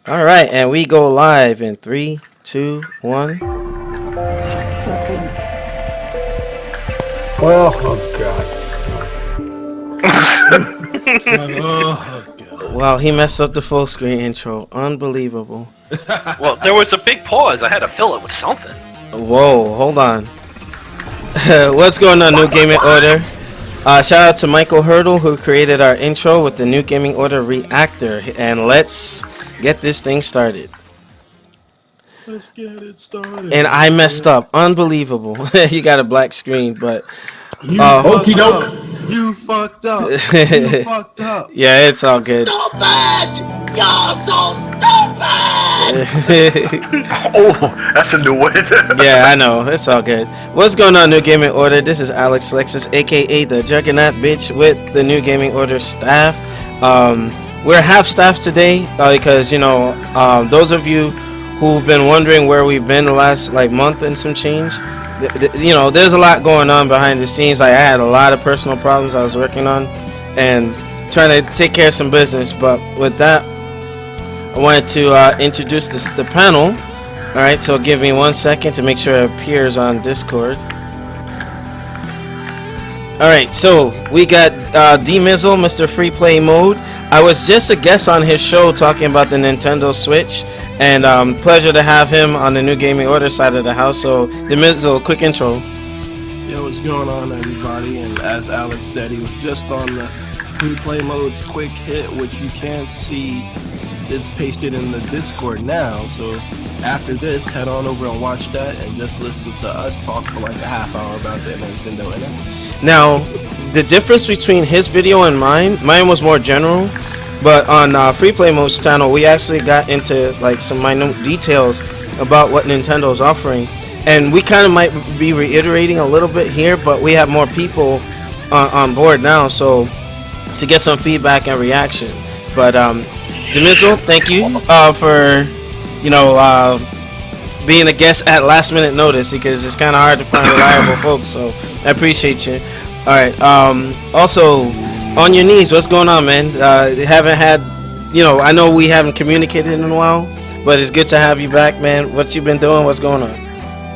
All right, and we go live in 3, 2, 1. Oh God. Oh, God. Wow, he messed up the full screen intro. Unbelievable. Well, there was a big pause. I had to fill it with something. Whoa, hold on. What's going on, New Gaming Order? Shout out to Michael Hurdle, who created our intro with the New Gaming Order Reactor. And let's get this thing started. Let's get it started. And I messed up. Unbelievable. You got a black screen, but... You Okey fucked doke. up. You fucked up. You fucked up. Yeah, it's all good. Stupid! You're so stupid! Oh, that's a new one. Yeah, I know. It's all good. What's going on, New Gaming Order? This is Alex Lexus, aka the Juggernaut Bitch, with the New Gaming Order staff. We're half staff today because, those of you who've been wondering where we've been the last month and some change, there's a lot going on behind the scenes. I had a lot of personal problems I was working on and trying to take care of some business. But with that, I wanted to introduce the panel. All right, so give me 1 second to make sure it appears on Discord. All right, so we got D-Mizzle, Mr. Free Play Mode. I was just a guest on his show talking about the Nintendo Switch, and pleasure to have him on the New Gaming Order side of the house. So, D-Mizzle, quick intro. Yo, what's going on, everybody? And as Alex said, he was just on the free play mode's quick hit, which you can't see. It's pasted in the Discord now. So after this, head on over and watch that, and just listen to us talk for like a half hour about the Nintendo NX. Now, the difference between his video and mine was more general, but on Free Play Mode's channel, we actually got into some minute details about what Nintendo's offering, and we kind of might be reiterating a little bit here, but we have more people on board now, so to get some feedback and reaction. But D-Mizzle, thank you for being a guest at last minute notice, because it's kind of hard to find reliable folks, so I appreciate you. All right, also On Your Knees, what's going on, man? Haven't had, I know we haven't communicated in a while, but it's good to have you back, man. What you been doing? What's going on?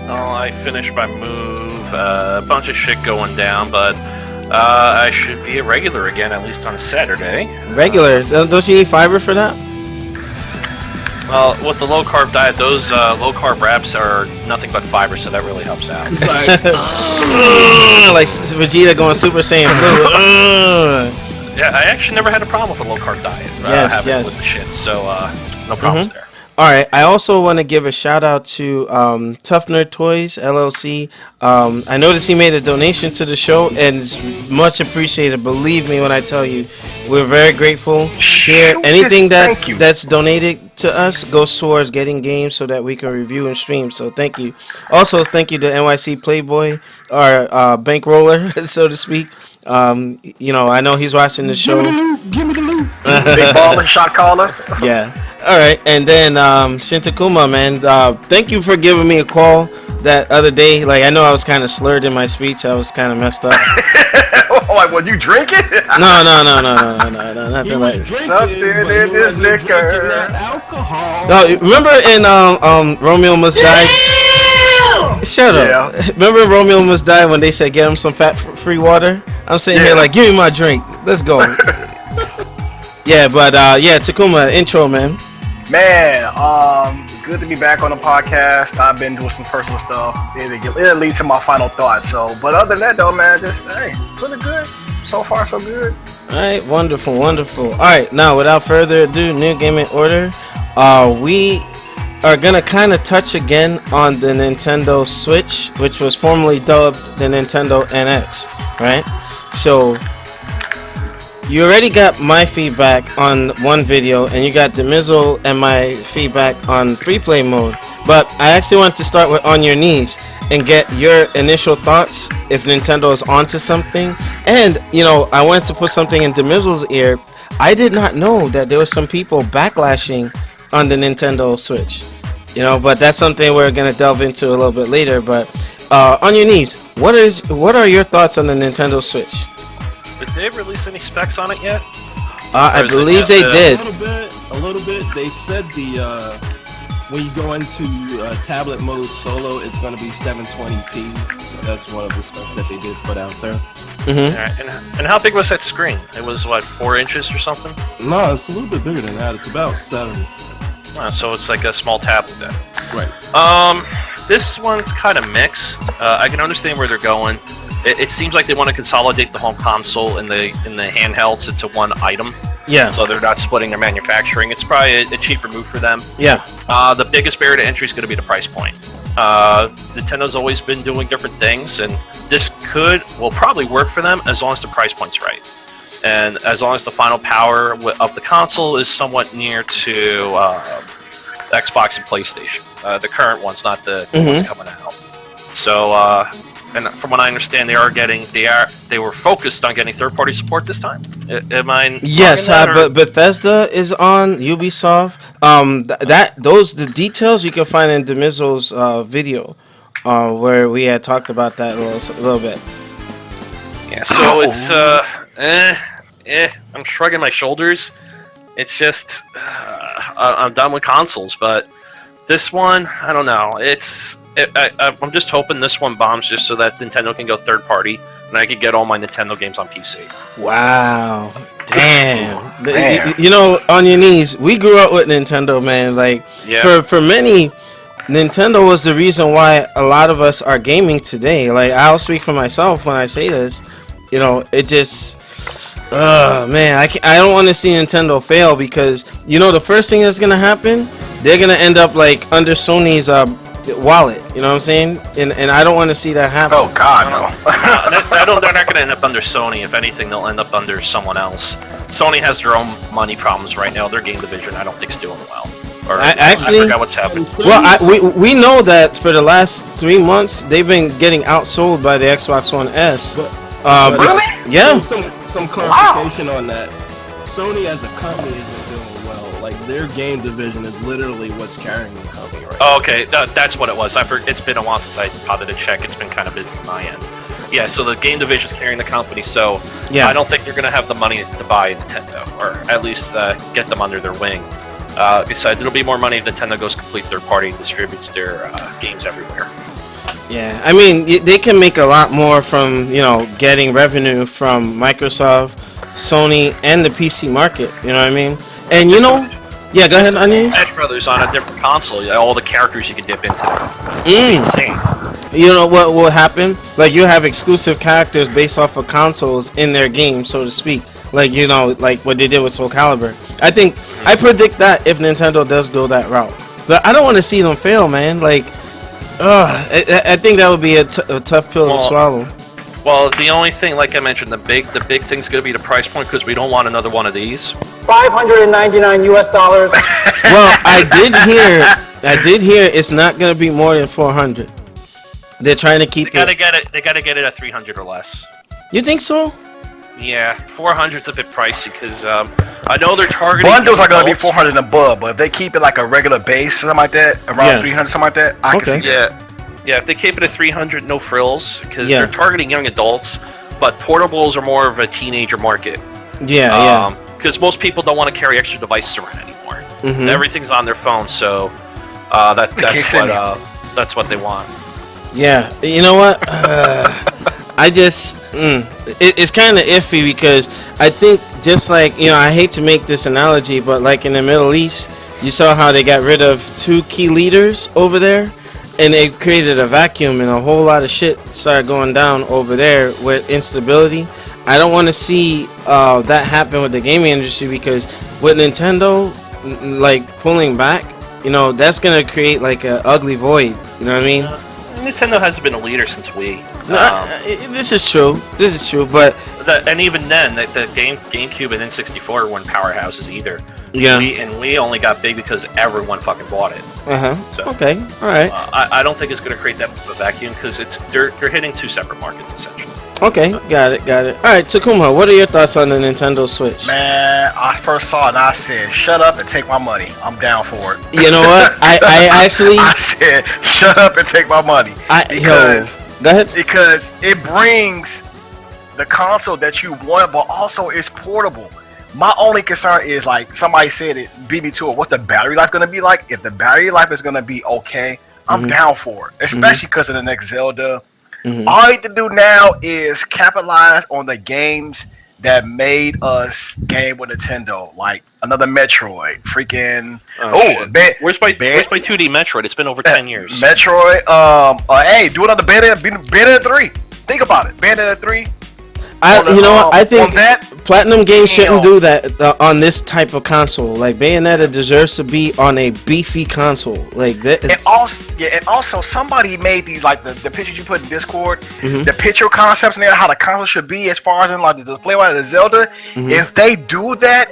Oh, I finished my move. A bunch of shit going down, but I should be a regular again, at least on Saturday. Regular? Don't you need fiber for that? Well, with the low-carb diet, those low-carb wraps are nothing but fiber, so that really helps out. It's like, like Vegeta going Super Saiyan Blue. Yeah, I actually never had a problem with a low-carb diet. Yes. With the shit, so no problems there. All right, I also want to give a shout out to Tough Nerd Toys LLC. I noticed he made a donation to the show, and it's much appreciated. Believe me when I tell you, we're very grateful. Here, anything that's donated to us goes towards getting games so that we can review and stream. So thank you. Also, thank you to NYC Playboy, our bankroller, so to speak. I know he's watching the show. give me the loot. Big ball and shot caller. Yeah. All right, and then Shintakuma, man, thank you for giving me a call that other day. I know I was kind of slurred in my speech. I was kind of messed up. What, you drinking? No, nothing like that. Something in this liquor. Alcohol. No, remember in Romeo Must Die? Shut up. Remember in Romeo Must Die when they said get him some fat-free water? I'm sitting here give me my drink. Let's go. Yeah, but Takuma, intro, man. Man, good to be back on the podcast. I've been doing some personal stuff. It'll lead to my final thoughts. So, but other than that, though, man, just pretty good. So far, so good. All right, wonderful. All right, now without further ado, New Gaming Order. We are gonna kind of touch again on the Nintendo Switch, which was formerly dubbed the Nintendo NX, right? So you already got my feedback on one video, and you got D-Mizzle and my feedback on free play mode. But I actually want to start with On Your Knees and get your initial thoughts if Nintendo is onto something. And I wanted to put something in D-Mizzle's ear. I did not know that there were some people backlashing on the Nintendo Switch. But that's something we're gonna delve into a little bit later. But On Your Knees, what are your thoughts on the Nintendo Switch? Did they release any specs on it yet? I believe they did. A little bit. They said when you go into tablet mode solo, it's going to be 720p. So that's one of the stuff that they did put out there. Mm-hmm. Right, and how big was that screen? It was what, 4 inches or something? No, it's a little bit bigger than that. It's about 7. So it's like a small tablet then. Right. This one's kind of mixed. I can understand where they're going. It seems like they want to consolidate the home console and the handhelds into one item. Yeah. So they're not splitting their manufacturing. It's probably a cheaper move for them. Yeah. The biggest barrier to entry is going to be the price point. Nintendo always been doing different things, and this will probably work for them as long as the price point's right. And as long as the final power of the console is somewhat near to Xbox and PlayStation. The current one's not the ones coming out. So, and from what I understand, they were focused on getting third-party support this time. Am I? Yes, but Bethesda is on Ubisoft. The details you can find in Demizo's video, where we had talked about that a little bit. Yeah, so it's I'm shrugging my shoulders. It's just I'm done with consoles, but this one, I don't know. I'm just hoping this one bombs just so that Nintendo can go third party and I can get all my Nintendo games on PC. Wow. Damn. You know, on your knees. We grew up with Nintendo, man. Like, for many, Nintendo was the reason why a lot of us are gaming today. Like, I'll speak for myself when I say this. You know, it just... man, I don't want to see Nintendo fail because, you know, the first thing that's going to happen, they're going to end up, like, under Sony's wallet. You know what I'm saying? And I don't want to see that happen. Oh, God, no. They're not going to end up under Sony. If anything, they'll end up under someone else. Sony has their own money problems right now. Their game division, I don't think, is doing well. Or, I forgot what's happening. Well, we know that for the last 3 months, they've been getting outsold by the Xbox One S. Really? Yeah. Some clarification on that. Sony as a company isn't doing well. Like, their game division is literally what's carrying the company right now. Oh, okay, that's what it was. It's been a while since I bothered to check. It's been kind of busy on my end. Yeah, so the game division is carrying the company, so I don't think they're going to have the money to buy Nintendo, or at least get them under their wing. Besides, it'll be more money if Nintendo goes complete third party and distributes their games everywhere. Yeah, I mean, they can make a lot more from, you know, getting revenue from Microsoft, Sony, and the PC market. You know what I mean? And you know, yeah, go ahead, Onion. Smash Brothers on a different console, all the characters you can dip into. Insane. You know what will happen? Like, you have exclusive characters based off of consoles in their game, so to speak. Like, you know, like what they did with Soul Calibur. I predict that if Nintendo does go that route. But I don't want to see them fail, man. Like, I think that would be a tough pill to swallow. Well, the only thing, like I mentioned, the big thing's going to be the price point because we don't want another one of these. $599 US. Well, I did hear it's not going to be more than 400. They're trying to keep They got to get it at 300 or less. You think so? Yeah, 400's a bit pricey because I know they're targeting. Bundles are gonna be 400 and above, but if they keep it like a regular base, something like that, around 300, something like that, I can see that. Yeah, if they keep it at 300, no frills, because they're targeting young adults, but portables are more of a teenager market. Yeah. Because most people don't want to carry extra devices around anymore. Everything's on their phone, so that's what they want. Yeah, you know what? I just it's kind of iffy because I think just like, you know, I hate to make this analogy, but like in the Middle East, you saw how they got rid of 2 key leaders over there, and it created a vacuum and a whole lot of shit started going down over there with instability. I don't want to see that happen with the gaming industry because with Nintendo like pulling back, you know, that's gonna create like an ugly void. You know what I mean? Nintendo hasn't been a leader since Wii. This is true, but and even then, the GameCube and N64 weren't powerhouses either. Yeah. We only got big because everyone fucking bought it. So, okay, all right. I don't think it's going to create that much of a vacuum because they're hitting 2 separate markets essentially. Okay, got it. All right, Takuma, what are your thoughts on the Nintendo Switch? Man, I first saw it and I said, "Shut up and take my money. I'm down for it." You know what? I actually I said, "Shut up and take my money." Go ahead. Because it brings the console that you want, but also it's portable. My only concern is like somebody said it, beat me to it. What's the battery life gonna be like? If the battery life is gonna be okay, I'm down for it. Especially because of the next Zelda. All I need to do now is capitalize on the games that made us game with Nintendo, like another Metroid, freaking Where's my 2D Metroid? It's been over 10 years. Metroid. Hey, do another Bayonetta 3. Think about it, Bayonetta 3. I think that, Platinum Games shouldn't do that on this type of console. Like Bayonetta deserves to be on a beefy console. Like that. And also somebody made these like the pictures you put in Discord, the picture concepts and how the console should be as far as in like the display of the Zelda. If they do that,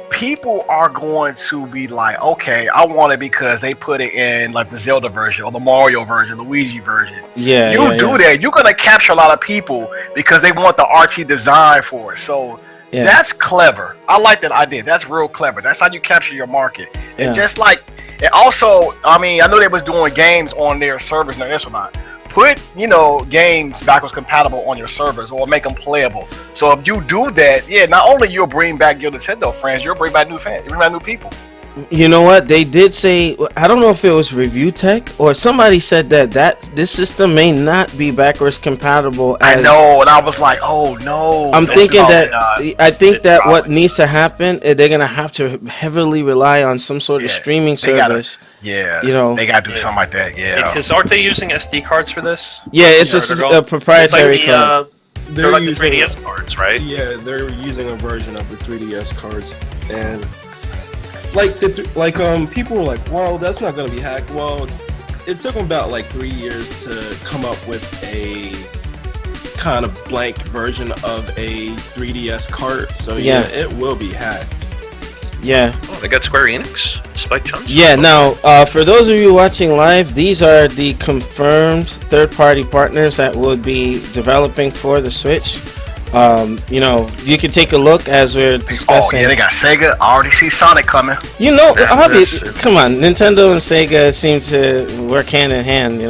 people are going to be like, okay, I want it because they put it in like the Zelda version or the Mario version, Luigi version. That, you're gonna capture a lot of people because they want the RT design for it. So that's clever. I like that idea. That's real clever. That's how you capture your market. And just like, and also, I mean, I know they was doing games on their servers. No, that's not. Put games backwards compatible on your servers or make them playable. So if you do that, not only you'll bring back your Nintendo friends, you'll bring back new fans, you'll bring back new people. You know what they did say? I don't know if it was Review Tech or somebody said that this system may not be backwards compatible. I know, and I was like, oh no. I'm thinking that I think that what needs to happen is they're gonna have to heavily rely on some sort of streaming service. They gotta do something like that. Because aren't they using SD cards for this? Yeah, it's a proprietary card. They're like the 3DS cards, right? Yeah, they're using a version of the 3DS cards, and people were like, well, that's not going to be hacked. Well, it took them about like 3 years to come up with a kind of blank version of a 3DS card. So it will be hacked. Yeah. Oh, they got Square Enix, Spike Chunks. Yeah. Now, for those of you watching live, these are the confirmed third-party partners that would be developing for the Switch. You can take a look as we're discussing. Oh yeah, they got Sega. I already see Sonic coming. Come on, Nintendo and Sega seem to work hand in hand.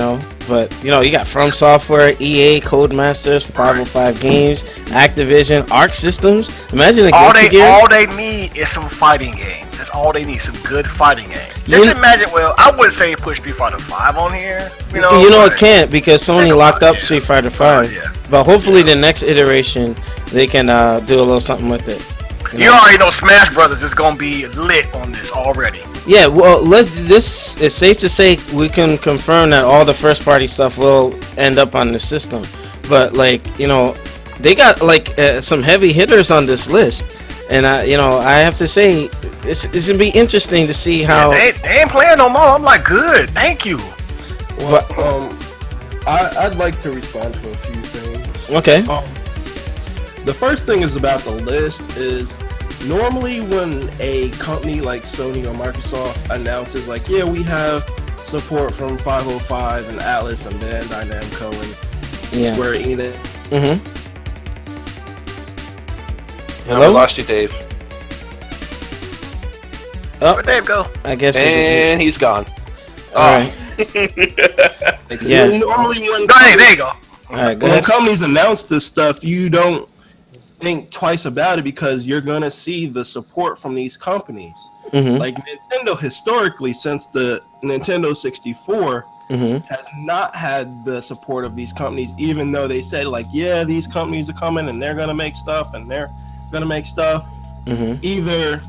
But you got From Software, EA, Codemasters, 505 Games, Activision, Arc Systems. Imagine a all they need is some fighting games. That's all they need, some good fighting games. Just imagine. Well, I wouldn't say push Street Fighter 5 on here. It can't because Sony locked up Street Fighter 5. But hopefully the next iteration they can do a little something with it. You already know Smash Brothers is gonna be lit on this already. Yeah, well, this is safe to say we can confirm that all the first party stuff will end up on the system. But they got some heavy hitters on this list, and I have to say it's gonna be interesting to see how they ain't playing no more. I'm like, good, thank you. Well, I'd like to respond to a few things. Okay. The first thing is about the list is normally when a company like Sony or Microsoft announces we have support from 505 and Atlas and Bandai Namco and Square Enix. Hello? I lost you, Dave. Oh, where'd Dave go? I guess. And he's gone. All right. Normally when there you go. All right, go when ahead. companies announce this stuff, you don't think twice about it because you're gonna see the support from these companies. Like Nintendo historically, since the Nintendo 64, has not had the support of these companies, even though they said these companies are coming and they're gonna make stuff and they're gonna make stuff. Either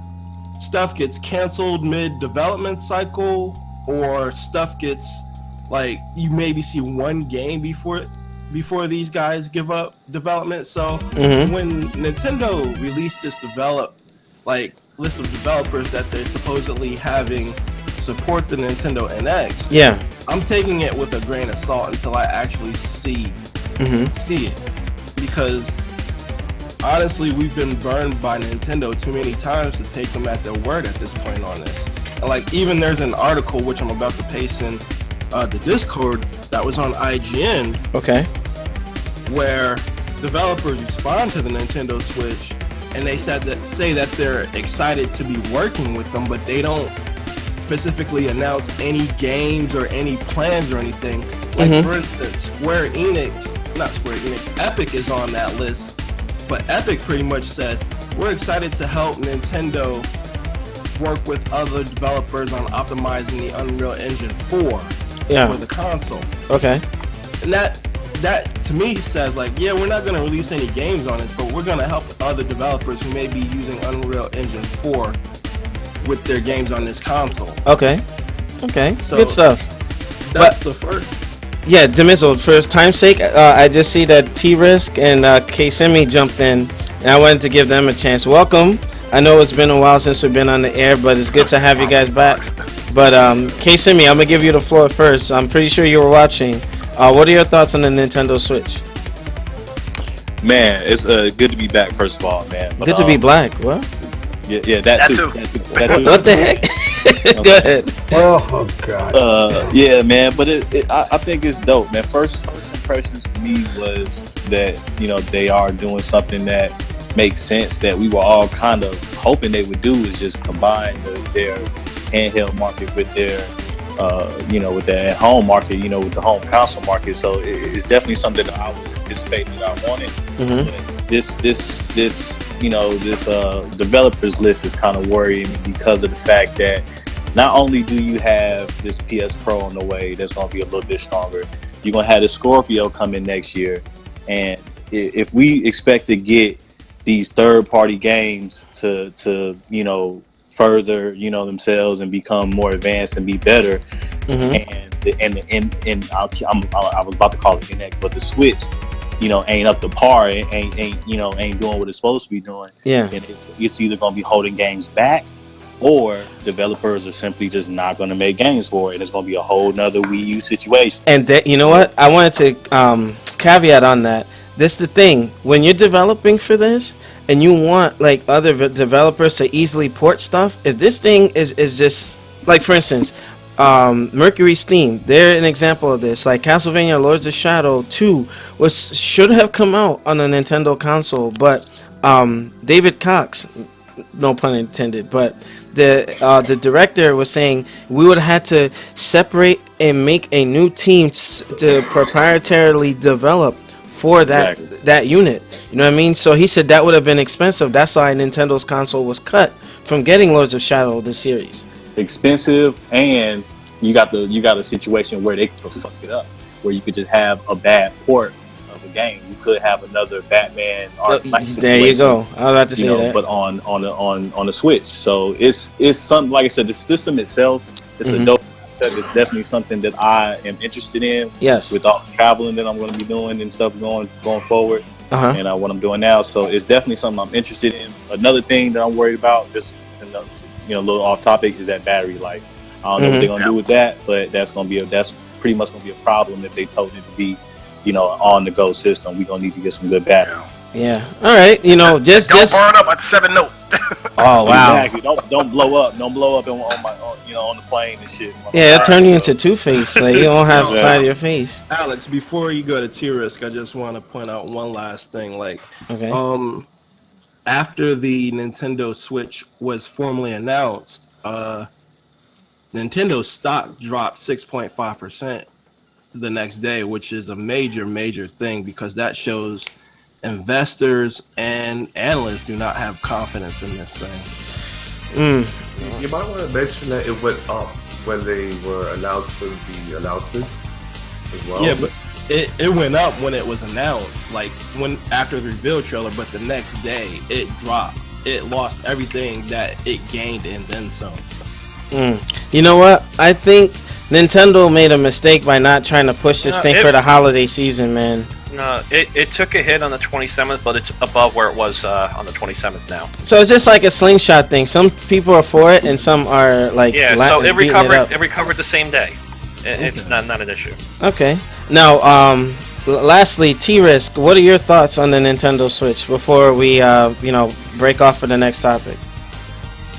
stuff gets canceled mid-development cycle, or stuff gets you maybe see one game before these guys give up development. So when Nintendo released this list of developers that they're supposedly having support the Nintendo NX, I'm taking it with a grain of salt until I actually see it, because honestly we've been burned by Nintendo too many times to take them at their word at this point on this. And even there's an article which I'm about to paste in the Discord that was on IGN. Okay. Where developers respond to the Nintendo Switch and they say that they're excited to be working with them, but they don't specifically announce any games or any plans or anything. For instance, Epic is on that list, but Epic pretty much says, we're excited to help Nintendo work with other developers on optimizing the Unreal Engine 4 for the console. Okay. And that to me says like, yeah, we're not going to release any games on this, but we're going to help other developers who may be using Unreal Engine 4 with their games on this console. Okay. So good stuff. That's the first. Yeah, Demiso, for time's sake, I just see that T-Risk and K-Semi jumped in, and I wanted to give them a chance. Welcome. I know it's been a while since we've been on the air, but it's good to have you guys back. But K-Semi, I'm going to give you the floor first. I'm pretty sure you were watching. What are your thoughts on the Nintendo Switch? Man, it's good to be back, first of all, man. But, good to be black. What? Yeah, that too. What the heck? Go ahead. Oh God. Yeah, man, but I think it's dope, man. First impressions for me was that, you know, they are doing something that makes sense, that we were all kind of hoping they would do, is just combine their handheld market with their you know, with the home market, you know, with the home console market. So it's definitely something that I was anticipating, that I wanted. But this you know, this developers list is kind of worrying me because of the fact that not only do you have this PS Pro on the way that's going to be a little bit stronger, you're going to have the Scorpio coming next year, and if we expect to get these third-party games to you know, further, you know, themselves and become more advanced and be better, and I was about to call it NX, but the Switch, you know, ain't up to par, ain't you know, ain't doing what it's supposed to be doing. Yeah, and it's either going to be holding games back, or developers are simply just not going to make games for it, and it's going to be a whole nother Wii U situation. and that, you know what, I wanted to caveat on that. This is the thing, when you're developing for this and you want like other developers to easily port stuff, if this thing is just like, for instance, Mercury Steam, they're an example of this. Like Castlevania Lords of Shadow 2 should have come out on a Nintendo console, but David Cox, no pun intended, but the director was saying we would have had to separate and make a new team to proprietarily develop for that unit. You know what I mean? So he said that would have been expensive. That's why Nintendo's console was cut from getting Lords of Shadow, the series. Expensive, and you got a situation where they could fuck it up, where you could just have a bad port of a game. You could have another Batman there you go. I was about to say that, but on the Switch. So it's something, like I said, the system itself, it's a dope concept. It's definitely something that I am interested in. Yes, with all the traveling that I'm going to be doing and stuff going forward, and what I'm doing now. So it's definitely something I'm interested in. Another thing that I'm worried about, just you know, a little off topic, is that battery life. I don't know what they're gonna do with that, but that's pretty much gonna be a problem if they told it to be, you know, on the go system. We're gonna need to get some good battery. Yeah. All right. You know, just burn up at 7 Note. Oh wow. Exactly. Don't blow up. Don't blow up on the plane and shit. Yeah, it'll turn you into Two-Face. Like you don't have the side of your face. Alex, before you go to T-Risk, I just want to point out one last thing. Like, after the Nintendo Switch was formally announced, Nintendo stock dropped 6.5% the next day, which is a major thing, because that shows investors and analysts do not have confidence in this thing. You might want to mention that it went up when they were announcing the announcements as well. Yeah, but it went up when it was announced, like after the reveal trailer, but the next day it dropped. It lost everything that it gained and then some. You know what? I think Nintendo made a mistake by not trying to push this thing for the holiday season, man. No, it took a hit on the 27th, but it's above where it was on the 27th now. So it's just like a slingshot thing. Some people are for it, and some are like so it recovered the same day. It's not an issue. Okay. Now, lastly, T-Risk, what are your thoughts on the Nintendo Switch before we break off for the next topic?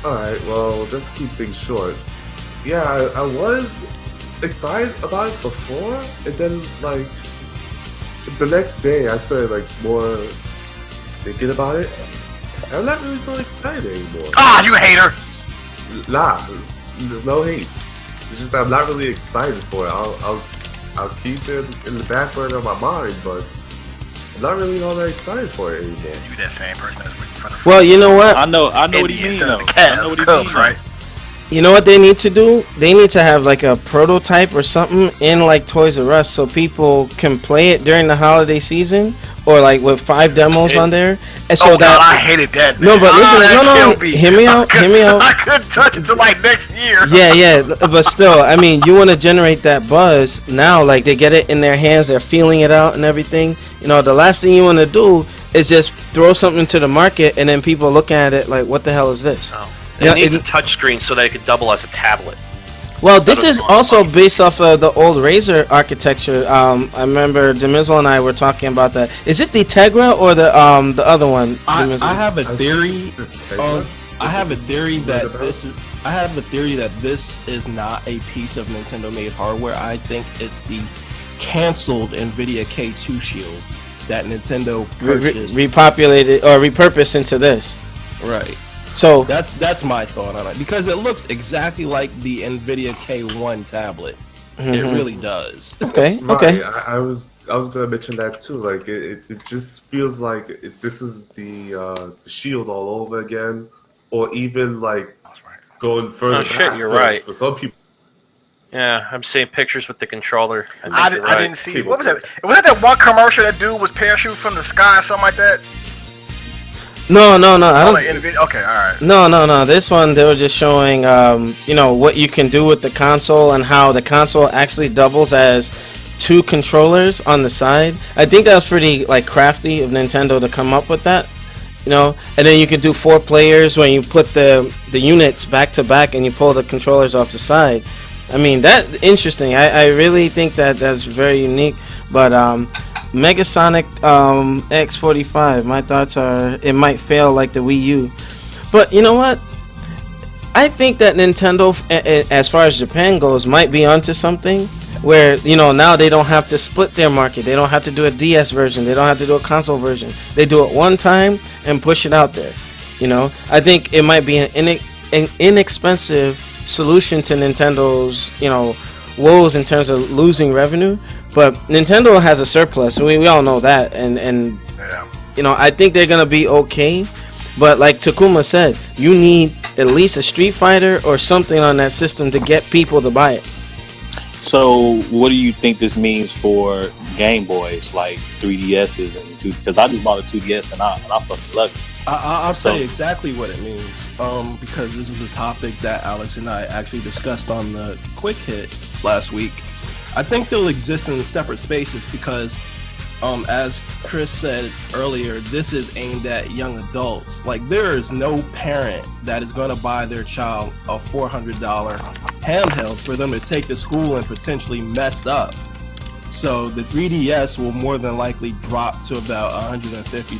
Alright, well, just to keep things short. Yeah, I was excited about it before, and then, like, the next day I started, like, more thinking about it. I'm not really so excited anymore. Ah, you hater! Nah, there's no hate. It's just that I'm not really excited for it. I'll keep it in the back burner of my mind, but I'm not really all that excited for it anymore. You that same person that's waiting for the. Well, you know what? I know what he Indians mean and though. the I know what he Cubs, mean, right? You know what they need to do? They need to have like a prototype or something in like Toys R Us so people can play it during the holiday season, or like with 5 demos on there, and so Oh God, I hated that. No, man. but listen, that no, killed me. hear me out, hear me out. I couldn't touch it till like next year. Yeah, but still, I mean, you want to generate that buzz now. Like they get it in their hands, they're feeling it out and everything. You know, the last thing you want to do is just throw something to the market and then people look at it like, what the hell is this? Oh. Yeah, It needs a touch screen so that it could double as a tablet. Well, this is also based off of the old Razer architecture. I remember Demizzle and I were talking about that. Is it the Tegra or the other one? I Demizzle? have a theory. Tegra? I have a theory that What about? this is. I have a theory that this is not a piece of Nintendo-made hardware. I think it's the canceled NVIDIA K2 shield that Nintendo purchased. Repopulated or repurposed into this. Right. So That's my thought on it because it looks exactly like the NVIDIA K1 tablet. It really does. okay. I was gonna mention that too. Like it just feels like this is the shield all over again, or even like going further. Oh, shit, back you're for, right. For some people, Yeah, I'm seeing pictures with the controller. I didn't see. What was that? Was that one commercial that dude was parachute from the sky or something like that? No, I Oh, don't. like okay, all right. No. This one they were just showing, you know, what you can do with the console and how the console actually doubles as 2 controllers on the side. I think that was pretty like crafty of Nintendo to come up with that, you know. And then you can do 4 players when you put the units back to back and you pull the controllers off the side. I mean, that's interesting. I really think that that's very unique. But Megasonic X45, my thoughts are it might fail like the Wii U. But you know what? I think that Nintendo, as far as Japan goes, might be onto something where, you know, now they don't have to split their market. They don't have to do a DS version. They don't have to do a console version. They do it one time and push it out there. You know, I think it might be an inexpensive solution to Nintendo's, you know, woes in terms of losing revenue. But Nintendo has a surplus. We all know that. And Yeah. you know, I think they're going to be okay. But like Takuma said, you need at least a Street Fighter or something on that system to get people to buy it. So, what do you think this means for Game Boys, like 3DSs and because I just bought a 2DS and I fucking love it. I'll tell you exactly what it means. Because this is a topic that Alex and I actually discussed on the Quick Hit last week. I think they'll exist in separate spaces because, as Chris said earlier, this is aimed at young adults. Like, there is no parent that is going to buy their child a $400 handheld for them to take to school and potentially mess up. So the 3DS will more than likely drop to about $150,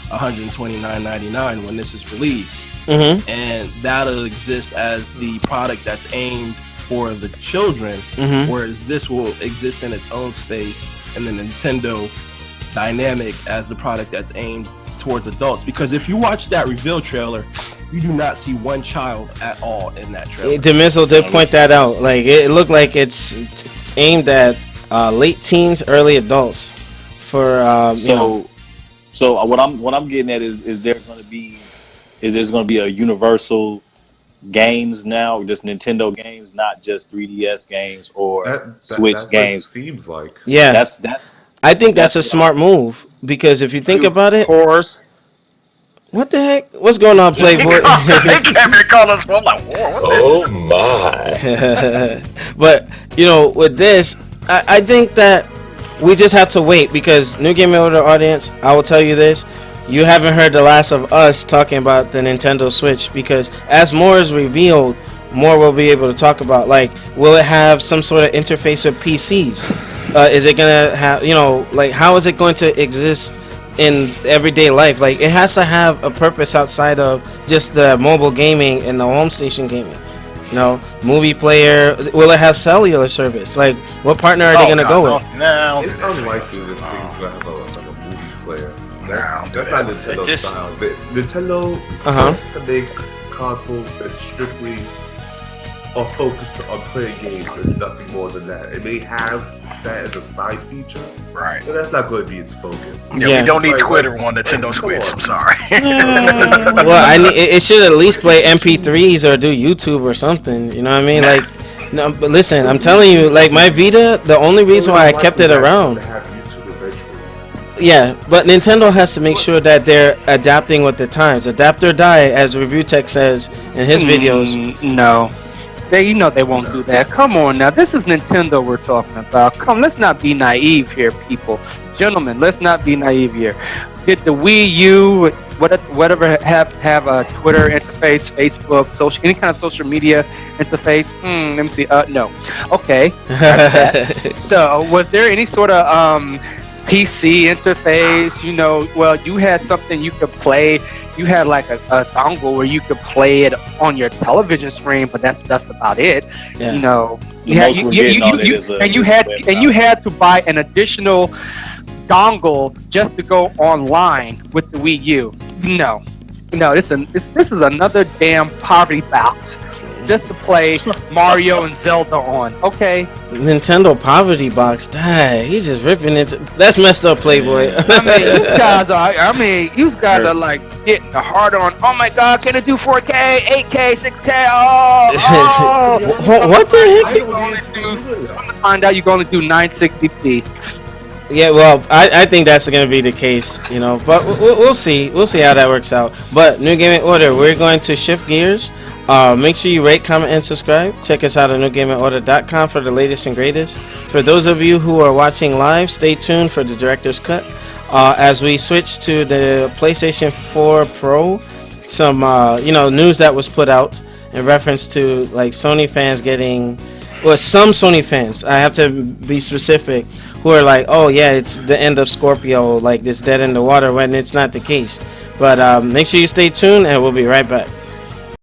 $129.99 when this is released. Mm-hmm. And that'll exist as the product that's aimed for the children, Mm-hmm. whereas this will exist in its own space in the Nintendo dynamic as the product that's aimed towards adults. Because if you watch that reveal trailer, you do not see one child at all in that trailer. Demizzle did point that out. Like, it looked like it's aimed at late teens, early adults. For you know. So what I'm getting at is there's going to be a universal games now, just Nintendo games, not just 3DS games or Switch that's games. What it seems like. Yeah, That's I think that's a smart move because if you think about it, Horse. what the heck? What's going on, Playboy? They came and called us. I'm like, whoa, what the? Oh my. But you know, with this, I think that we just have to wait because New Game Order audience, I will tell you this. You haven't heard the last of us talking about the Nintendo Switch because as more is revealed, more we'll be able to talk about. Like, will it have some sort of interface with PCs? Is it gonna have, you know, like how is it going to exist in everyday life? Like, it has to have a purpose outside of just the mobile gaming and the home station gaming. You know, movie player. Will it have cellular service? Like, what partner are they gonna go with? No, It's unlikely this thing's gonna have a movie player. That's not Nintendo style. Nintendo wants to make consoles that strictly are focused on playing games and nothing more than that. It may have that as a side feature, Right. but that's not going to be its focus. Yeah, we don't need Like, Twitter on Nintendo Switch. I'm sorry. Well, it should at least play MP3s or do YouTube or something. You know what I mean? Like, no, but listen, I'm telling you, like my Vita, the only reason why I kept it around. To have YouTube eventually. Yeah, but Nintendo has to make sure that they're adapting with the times. Adapt or die, as Review Tech says in his videos. No. They won't do that. Come on now, this is Nintendo we're talking about. Come, let's not be naive here, people. Gentlemen, let's not be naive here. Did the Wii U, whatever, have a Twitter interface, Facebook, any kind of social media interface? Let me see. No. Okay. So, was there any sort of PC interface? Well, you had something you could play. You had like a dongle where you could play it on your television screen, but that's just about it. Yeah. You had to buy an additional dongle just to go online with the Wii U. No, this is another damn poverty box just to play Mario and Zelda on. Okay. Nintendo poverty box. He's just ripping it. That's messed up, Playboy. You guys are like getting the hard on. Oh my God, can it do 4K, 8K, 6K? Oh. What the heck? I'm gonna find out you're gonna do 960p. Yeah, well, I think that's going to be the case, but we'll see. We'll see how that works out. But New Gaming Order, we're going to shift gears. Make sure you rate, comment, and subscribe. Check us out at newgamingorder.com for the latest and greatest. For those of you who are watching live, stay tuned for the director's cut. As we switch to the PlayStation 4 Pro, some news that was put out in reference to like Sony fans getting, well, some Sony fans, I have to be specific, who are like, oh yeah, it's the end of Scorpio, like it's dead in the water, when it's not the case. But make sure you stay tuned, and we'll be right back.